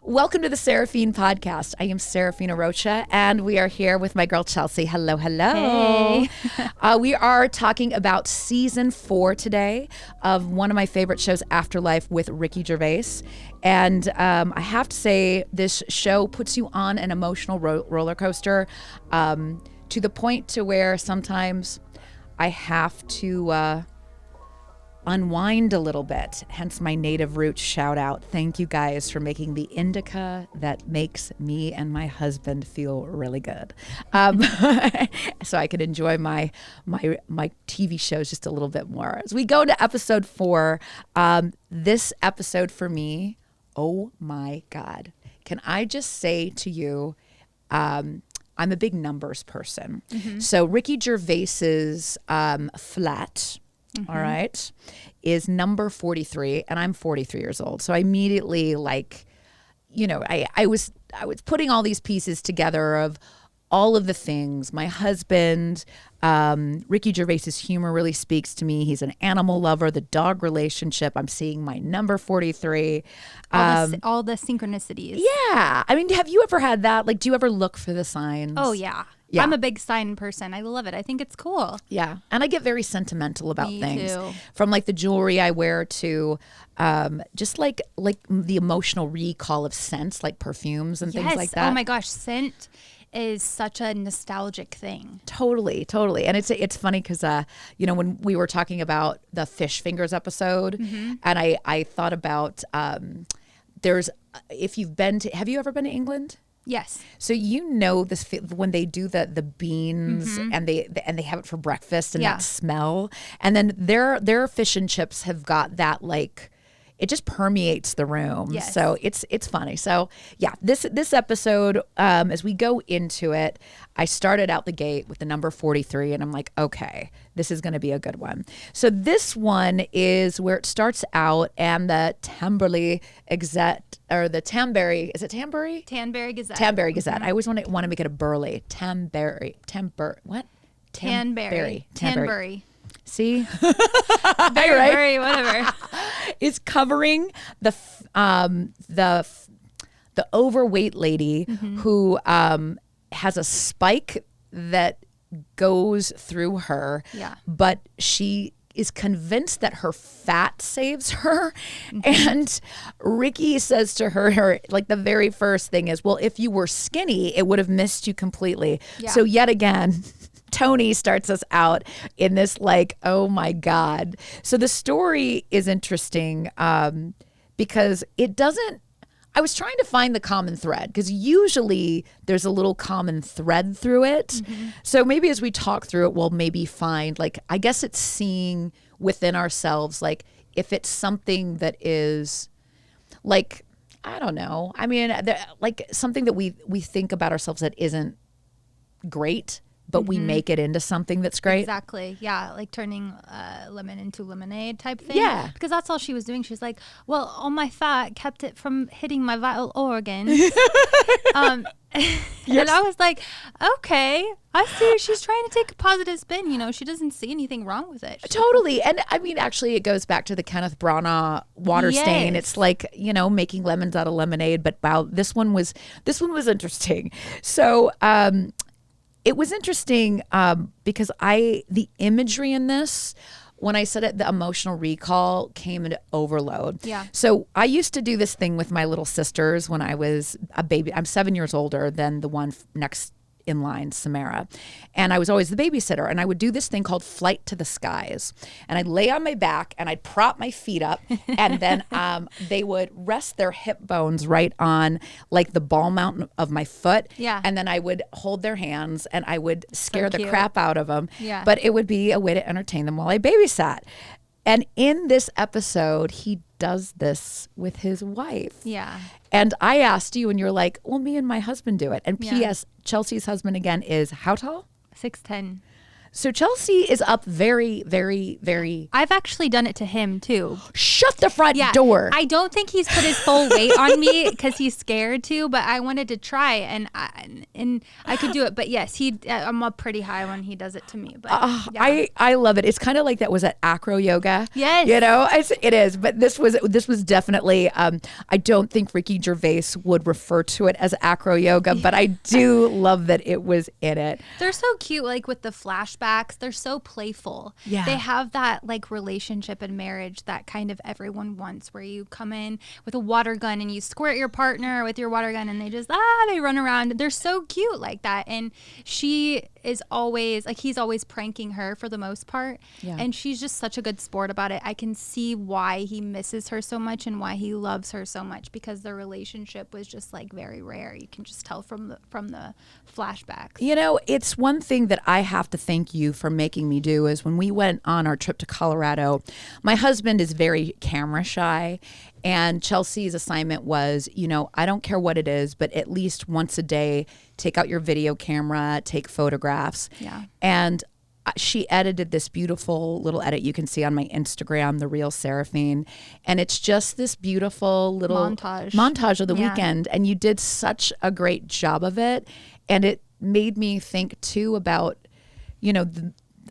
Welcome to the Seraphine podcast. I am Seraphina Rocha, and we are here with my girl Chelsey. Hello, hello. Hey. We are talking about season 4 today of one of my favorite shows, Afterlife, with Ricky Gervais. And I have to say, this show puts you on an emotional roller coaster to the point to where sometimes I have to unwind a little bit, hence my native roots shout out. Thank you guys for making the indica that makes me and my husband feel really good. So I can enjoy my TV shows just a little bit more. As we go to episode 4, this episode for me, oh my God. Can I just say to you, I'm a big numbers person. Mm-hmm. So Ricky Gervais's flat, mm-hmm. all right, is number 43, and I'm 43 years old. So I immediately, I was putting all these pieces together of all of the things. My husband, Ricky Gervais's humor really speaks to me. He's an animal lover, the dog relationship. I'm seeing my number 43. All the synchronicities. Yeah. I mean, have you ever had that? Like, do you ever look for the signs? Oh, yeah. Yeah. I'm a big sign person. I love it. I think it's cool. Yeah. And I get very sentimental about things. Too. From like the jewelry I wear to just like the emotional recall of scents, like perfumes and things like that. Oh my gosh. Scent is such a nostalgic thing. Totally. And it's funny because when we were talking about the fish fingers episode, mm-hmm. and I thought about have you ever been to England? Yes. So this when they do the beans, mm-hmm. and they have it for breakfast, and that smell, and then their fish and chips have got that, like, it just permeates the room. Yes. So it's funny. So yeah, this episode, as we go into it, I started out the gate with the number 43, and I'm like, okay, this is going to be a good one. So this one is where it starts out, and the Tamberley Gazette, or the Tamberry, is it Tambury? Tanbury Gazette. Tambury Gazette. Mm-hmm. I always want to make it a Burley. Tanbury. See? Very, whatever. Is covering the overweight lady, mm-hmm. who has a spike that goes through her, but she is convinced that her fat saves her. Mm-hmm. And Ricky says to her, like, the very first thing is, well, if you were skinny, it would have missed you completely. Yeah. So yet again, Tony starts us out in this, like, oh my God. So the story is interesting because I was trying to find the common thread, because usually there's a little common thread through it. Mm-hmm. So maybe as we talk through it, we'll maybe find, like, I guess it's seeing within ourselves, like, if it's something that is, like, I don't know. I mean, like something that we think about ourselves that isn't great, but mm-hmm. we make it into something that's great. Exactly. Yeah. Like turning lemon into lemonade type thing. Yeah. Because that's all she was doing. She was like, well, all my fat kept it from hitting my vital organs. And I was like, okay, I see. She's trying to take a positive spin. She doesn't see anything wrong with it. Totally. And I mean, actually, it goes back to the Kenneth Branagh water stain. It's like, making lemons out of lemonade. But wow, this one was interesting. So, it was interesting because the imagery in this, when I said it, the emotional recall came into overload. Yeah. So I used to do this thing with my little sisters when I was a baby. I'm 7 years older than the one next in line, Samara. And I was always the babysitter. And I would do this thing called Flight to the Skies. And I'd lay on my back and I'd prop my feet up. And then they would rest their hip bones right on, like, the ball mount of my foot. Yeah. And then I would hold their hands and I would scare the cute. crap out of them. Yeah. But it would be a way to entertain them while I babysat. And in this episode, he does this with his wife. Yeah. And I asked you, and you're like, well, me and my husband do it. And P.S., Chelsea's husband, again, is how tall? 6'10". So Chelsey is up very, very, very. I've actually done it to him too. Shut the front door. I don't think he's put his full weight on me because he's scared to, but I wanted to try and I could do it. But yes, I'm up pretty high when he does it to me. But I love it. It's kind of like that was at acro yoga. Yes. You know, it is. But this was definitely, I don't think Ricky Gervais would refer to it as acro yoga, but I do love that it was in it. They're so cute, like with the flashbacks. They're so playful. Yeah. They have that like relationship and marriage that kind of everyone wants, where you come in with a water gun and you squirt your partner with your water gun and they just, they run around. They're so cute like that. And she is always, like he's always pranking her for the most part. Yeah. And she's just such a good sport about it. I can see why he misses her so much and why he loves her so much, because their relationship was just like very rare. You can just tell from the flashbacks. You know, it's one thing that I have to thank you for making me do is when we went on our trip to Colorado, my husband is very camera shy, and Chelsey's assignment was, you know, I don't care what it is, but at least once a day, take out your video camera, take photographs. Yeah. And she edited this beautiful little edit you can see on my Instagram, The Real Seraphine. And it's just this beautiful little montage of the weekend. And you did such a great job of it. And it made me think too about, you know,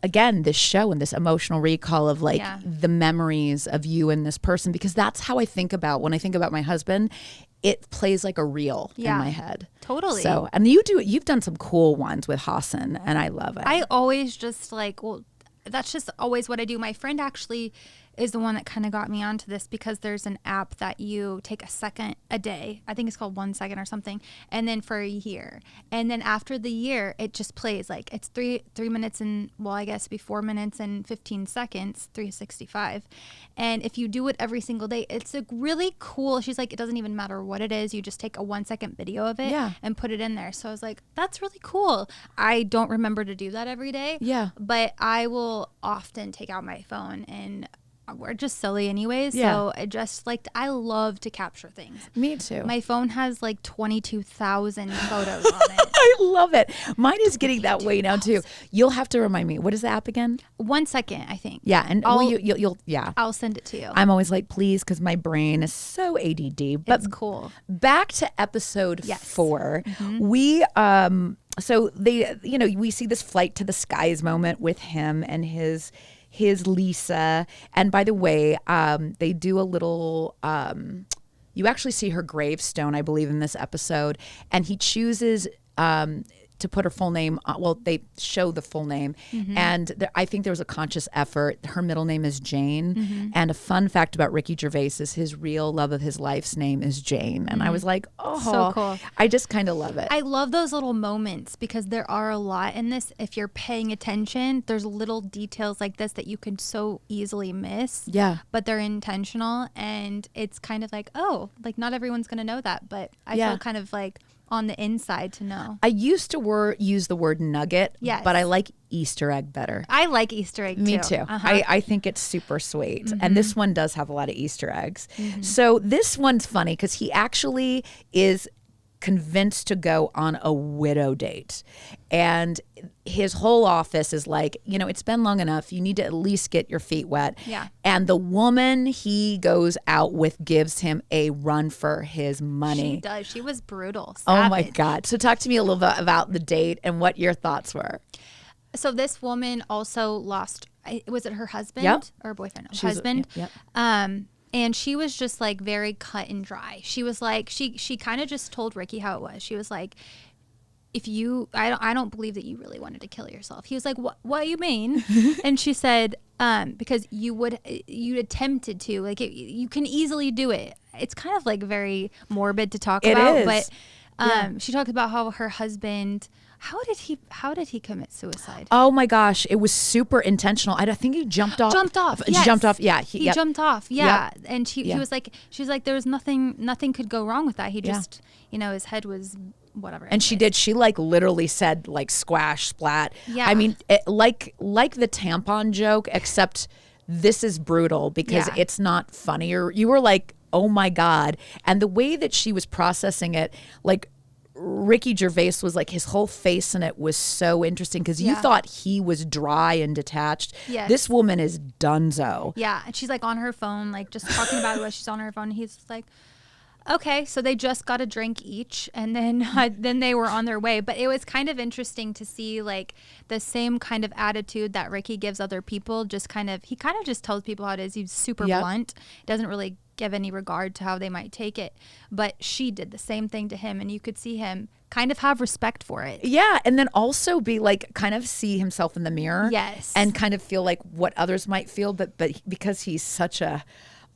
again, this show and this emotional recall of like the memories of you and this person, because that's how I think about when I think about my husband. It plays like a reel in my head. Totally. So, and you've done some cool ones with Hassan, and I love it. I always just like, well, that's just always what I do. My friend actually is the one that kind of got me onto this, because there's an app that you take a second a day. I think it's called 1 second or something. And then for a year. And then after the year, it just plays like it's 3 minutes and, well, I guess be 4 minutes and 15 seconds, 365. And if you do it every single day, it's a really cool, she's like, it doesn't even matter what it is. You just take a 1 second video of it and put it in there. So I was like, that's really cool. I don't remember to do that every day. Yeah. But I will often take out my phone, and we're just silly anyways. Yeah. So I love to capture things. Me too. My phone has like 22,000 photos on it. I love it. Mine is getting that way now too. You'll have to remind me. What is the app again? 1 second, I think. Yeah, and you'll I'll send it to you. I'm always like, please, because my brain is so ADD. But it's cool. Back to episode 4. Mm-hmm. We so they, you know, we see this flight to the skies moment with him and his Lisa. And by the way, they do a little, you actually see her gravestone, I believe, in this episode. And he chooses to put her full name, well, they show the full name. Mm-hmm. And I think there was a conscious effort. Her middle name is Jane. Mm-hmm. And a fun fact about Ricky Gervais is his real love of his life's name is Jane. And I was like, oh, so cool. I just kind of love it. I love those little moments, because there are a lot in this. If you're paying attention, there's little details like this that you can so easily miss. Yeah. But they're intentional, and it's kind of like, oh, like not everyone's going to know that, but I feel kind of like on the inside to know. I used to use the word nugget, but I like Easter egg better. I like Easter egg too. Me too. Uh-huh. I think it's super sweet. Mm-hmm. And this one does have a lot of Easter eggs. Mm-hmm. So this one's funny because he actually is convinced to go on a widow date. And his whole office is like, you know, it's been long enough. You need to at least get your feet wet. Yeah. And the woman he goes out with gives him a run for his money. She does. She was brutal. Savage. Oh my God. So talk to me a little bit about the date and what your thoughts were. So this woman also lost, was it her husband or boyfriend? No, husband. Yep. And she was just like very cut and dry. She was like, she kind of just told Ricky how it was. She was like, I don't believe that you really wanted to kill yourself. He was like, what do you mean? And she said, because you attempted to, like, you can easily do it. It's kind of like very morbid to talk about, is. But she talked about how her husband, how did he commit suicide? Oh my gosh, it was super intentional. I think he jumped off. Yes. Jumped off. Yeah. He jumped off. Yeah. Yep. And she was like, there was nothing could go wrong with that. He just, his head was whatever. And she did. She like literally said like squash, splat. Yeah. I mean, like the tampon joke, except this is brutal because it's not funny. Or you were like, oh my God. And the way that she was processing it, like, Ricky Gervais was like, his whole face in it was so interesting because you thought he was dry and detached. Yes. This woman is dunzo. Yeah, and she's like on her phone, like just talking about it while she's on her phone. And he's just like, okay, so they just got a drink each, and then they were on their way. But it was kind of interesting to see like the same kind of attitude that Ricky gives other people. He kind of just tells people how it is. He's super blunt. Doesn't really give any regard to how they might take it. But she did the same thing to him, and you could see him kind of have respect for it. Yeah, and then also be like, kind of see himself in the mirror. Yes. And kind of feel like what others might feel, but because he's such a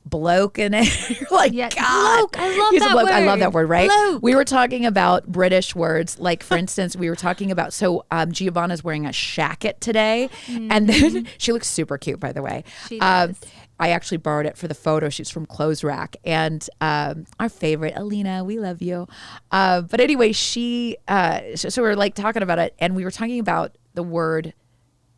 bloke and you're like, God, bloke. I love he's that a bloke. word. I love that word, right? Bloke. We were talking about British words, like for instance, we were talking about, so Giovanna's wearing a shacket today, and then she looks super cute, by the way. She does. I actually borrowed it for the photo shoots from Clothes Rack, and our favorite Alina, we love you. But anyway, so we were like talking about it, and we were talking about the word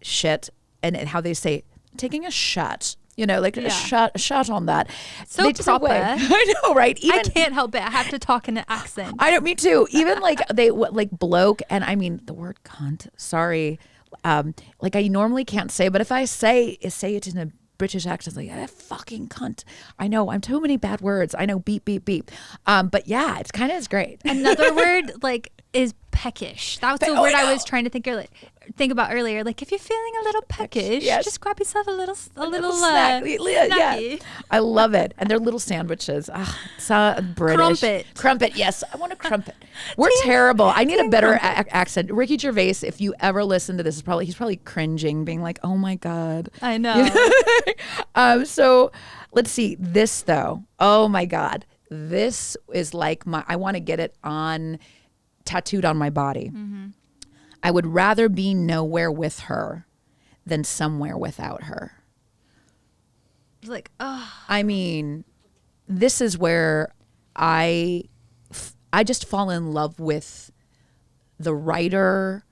shit and how they say taking a shot. You know, like a shot on that. So they just proper. I know, right? I can't help it. I have to talk in an accent. I know, me too. Even like like bloke, and I mean the word cunt. Sorry, like I normally can't say, but if I say it in a British accent, like fucking cunt. I know, I'm too many bad words. I know, beep beep beep. But yeah, it's kind of is great. Another word like is peckish. That was the word I was trying to think about earlier. Like if you're feeling a little peckish, just grab yourself a little snacky. Yeah, I love it. And they're little sandwiches. So British crumpet. Yes, I want a crumpet. We're terrible. I need a better accent. Ricky Gervais, if you ever listen to this, he's probably cringing, being like, "Oh my God." I know. So let's see this though. Oh my God, this is like I want to get it tattooed on my body. Mm-hmm. I would rather be nowhere with her than somewhere without her. Like, oh. I mean, this is where I just fall in love with the writer,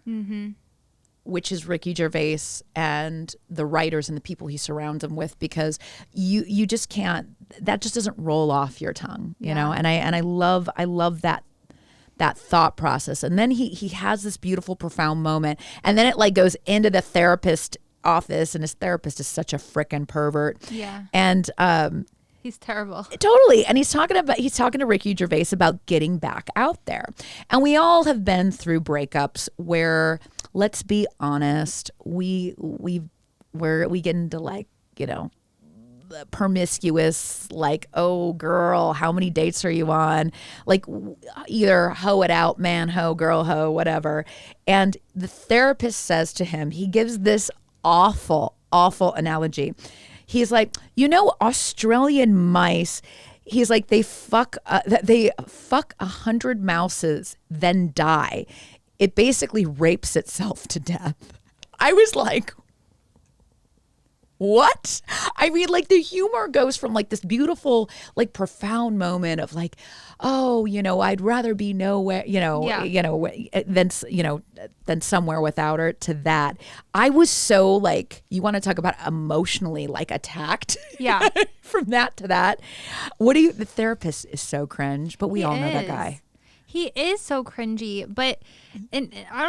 which is Ricky Gervais, and the writers and the people he surrounds him with, because you just can't, that just doesn't roll off your tongue, you know? And I love that thought process. And then he has this beautiful, profound moment. And then it like goes into the therapist office, and his therapist is such a frickin' pervert. Yeah. And he's terrible. Totally. And he's talking to Ricky Gervais about getting back out there. And we all have been through breakups where, let's be honest, we get into like, you know, promiscuous, like, oh girl, how many dates are you on? Like either hoe it out, man hoe, girl hoe, whatever. And the therapist says to him, he gives this awful analogy. He's like, you know, Australian mice, he's like, they fuck 100 mouses, then die. It basically rapes itself to death. I was like, what? I mean, like the humor goes from like this beautiful, like profound moment of like, oh, you know, I'd rather be nowhere, than somewhere without her, to that. I was so like, you want to talk about emotionally like attacked? Yeah. From that to that. The therapist is so cringe, but we all know that guy. He is so cringy, but and I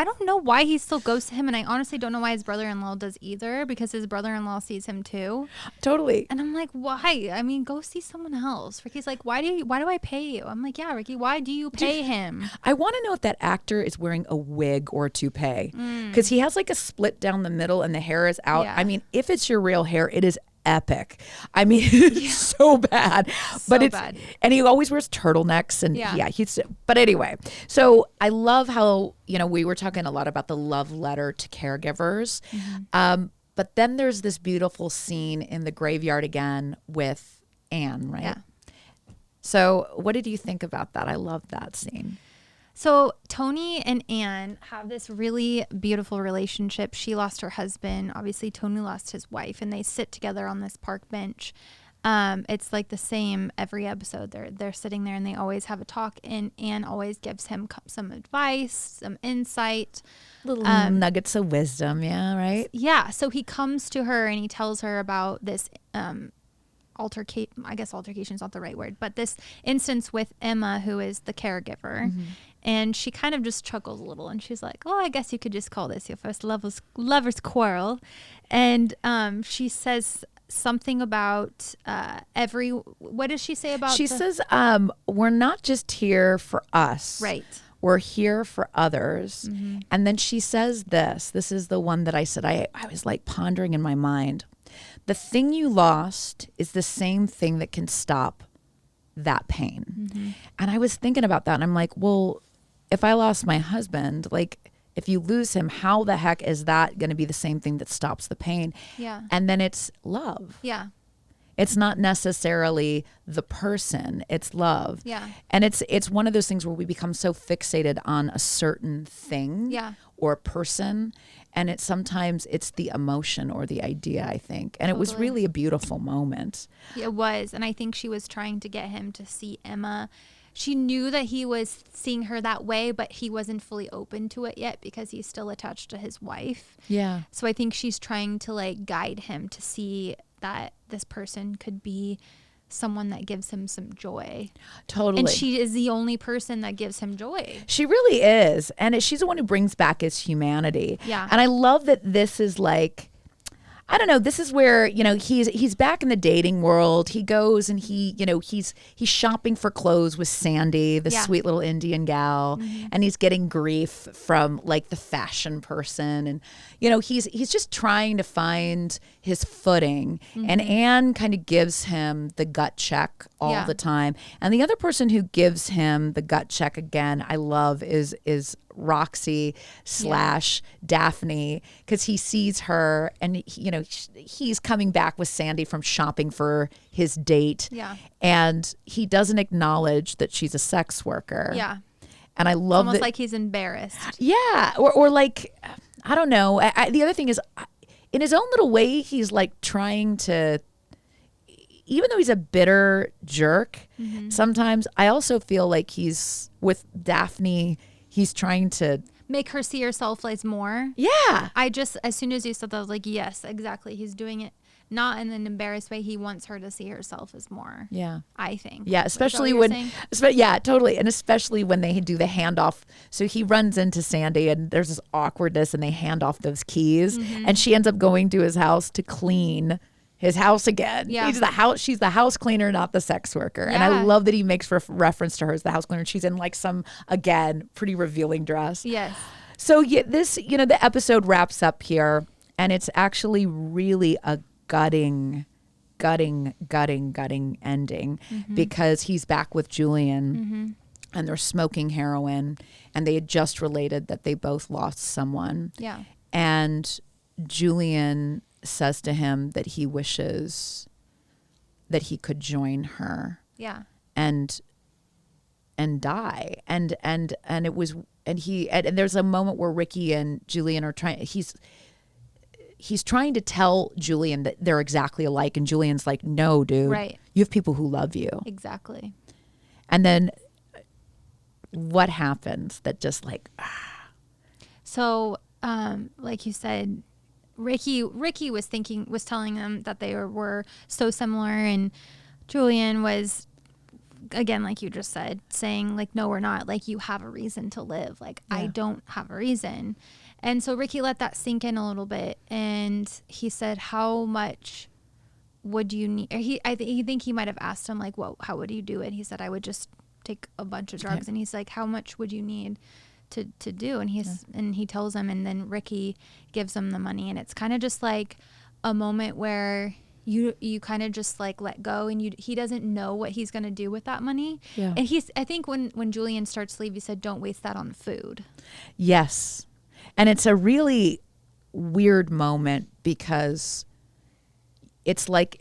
don't know why he still goes to him, and I honestly don't know why his brother-in-law does either, because his brother-in-law sees him too. Totally. And I'm like, why? I mean, go see someone else. Ricky's like, why do I pay you? I'm like, yeah, Ricky, why do you pay him? I want to know if that actor is wearing a wig or a toupee, because he has like a split down the middle and the hair is out. Yeah. I mean, if it's your real hair, it is epic. I mean, it's so bad, but it's bad. And he always wears turtlenecks, and but anyway, so I love how, you know, we were talking a lot about the love letter to caregivers. But then there's this beautiful scene in the graveyard again with Anne, right? Yeah. So what did you think about that? I love that scene. So Tony and Anne have this really beautiful relationship. She lost her husband. Obviously, Tony lost his wife, and they sit together on this park bench. It's like the same every episode. They're sitting there, and they always have a talk, and Anne always gives him some advice, some insight. Little nuggets of wisdom, yeah, right? Yeah, so he comes to her, and he tells her about this altercation is not the right word, but this instance with Emma, who is the caregiver. And she kind of just chuckles a little, and she's like, "Oh, I guess you could just call this your first lover's quarrel." And she says something about what does she say about? She says, "We're not just here for us, right? We're here for others." Mm-hmm. And then she says this is the one that I said I was like pondering in my mind. The thing you lost is the same thing that can stop that pain. Mm-hmm. And I was thinking about that, and I'm like, well, if I lost my husband, like if you lose him, how the heck is that going to be the same thing that stops the pain? Yeah. And then it's love. Yeah. It's not necessarily the person, it's love. Yeah. And it's one of those things where we become so fixated on a certain thing or person, and sometimes it's the emotion or the idea, I think. And It was really a beautiful moment. It was, and I think she was trying to get him to see Emma. She knew that he was seeing her that way, but he wasn't fully open to it yet because he's still attached to his wife. Yeah. So I think she's trying to like guide him to see that this person could be someone that gives him some joy. Totally. And she is the only person that gives him joy. She really is. And she's the one who brings back his humanity. Yeah. And I love that this is like, I don't know, this is where, he's back in the dating world. He goes and he's shopping for clothes with Sandy, the sweet little Indian gal, and he's getting grief from like the fashion person. And, he's just trying to find his footing. And Anne kind of gives him the gut check all the time. And the other person who gives him the gut check again, I love is Roxy / Daphne, because he sees her and he's coming back with Sandy from shopping for his date, and he doesn't acknowledge that she's a sex worker. And I love almost that, like he's embarrassed. Or like, I don't know. The other thing is, in his own little way, he's like trying to, even though he's a bitter jerk, sometimes I also feel like he's with Daphne. He's trying to make her see herself as more. Yeah. As soon as you said that, I was like, yes, exactly. He's doing it not in an embarrassed way. He wants her to see herself as more. Yeah. I think. Yeah. Especially totally. And especially when they do the handoff. So he runs into Sandy and there's this awkwardness and they hand off those keys and she ends up going to his house to clean his house again. Yeah. She's the house cleaner, not the sex worker. Yeah. And I love that he makes reference to her as the house cleaner. She's in like some, again, pretty revealing dress. Yes. So this, the episode wraps up here, and it's actually really a gutting ending because he's back with Julian and they're smoking heroin, and they had just related that they both lost someone. Yeah. And Julian says to him that he wishes that he could join her. Yeah. And die. And it was, and there's a moment where Ricky and Julian are he's trying to tell Julian that they're exactly alike, and Julian's like, no, dude. Right. You have people who love you. Exactly. And then what happens that just like So like you said, Ricky was telling them that they were so similar, and Julian was, again, like you just said, saying like, no, we're not. Like, you have a reason to live. Like, I don't have a reason. And so Ricky let that sink in a little bit, and he said, how much would you need? Or I think he might have asked him like, well, how would you do it? He said, I would just take a bunch of drugs. And he's like, how much would you need to do? And he tells him, and then Ricky gives him the money, and it's kind of just like a moment where you kind of just like let go, and he doesn't know what he's going to do with that money. And I think when Julian starts to leave, he said, don't waste that on food. Yes. And it's a really weird moment because it's like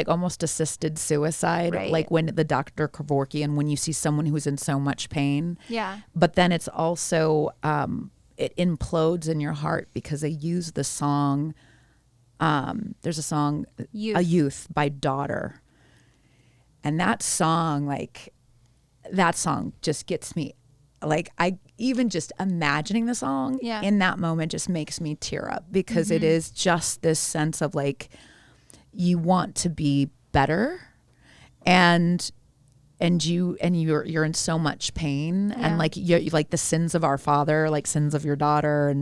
almost assisted suicide, right. Like when the Dr. Kevorkian, when you see someone who's in so much pain. Yeah. But then it's also, it implodes in your heart because they use the song. There's a song, Youth. A Youth by Daughter. And that song just gets me, like, I even just imagining the song in that moment just makes me tear up because it is just this sense of like, you want to be better, and you're in so much pain, and like you like the sins of our father, like sins of your daughter,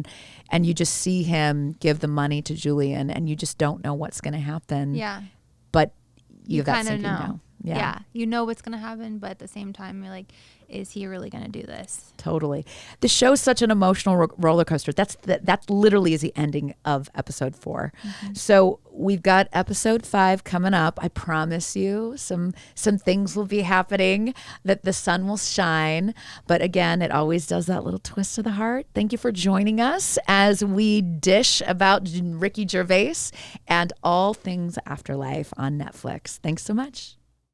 and you just see him give the money to Julian, and you just don't know what's going to happen. Yeah. But you have that kind of sinking know. now. Yeah. You know what's going to happen, but at the same time, you're like, is he really going to do this? Totally. The show's such an emotional roller coaster. That literally is the ending of episode 4. Mm-hmm. So we've got episode 5 coming up. I promise you some things will be happening, that the sun will shine. But again, it always does that little twist to the heart. Thank you for joining us as we dish about Ricky Gervais and all things afterlife on Netflix. Thanks so much.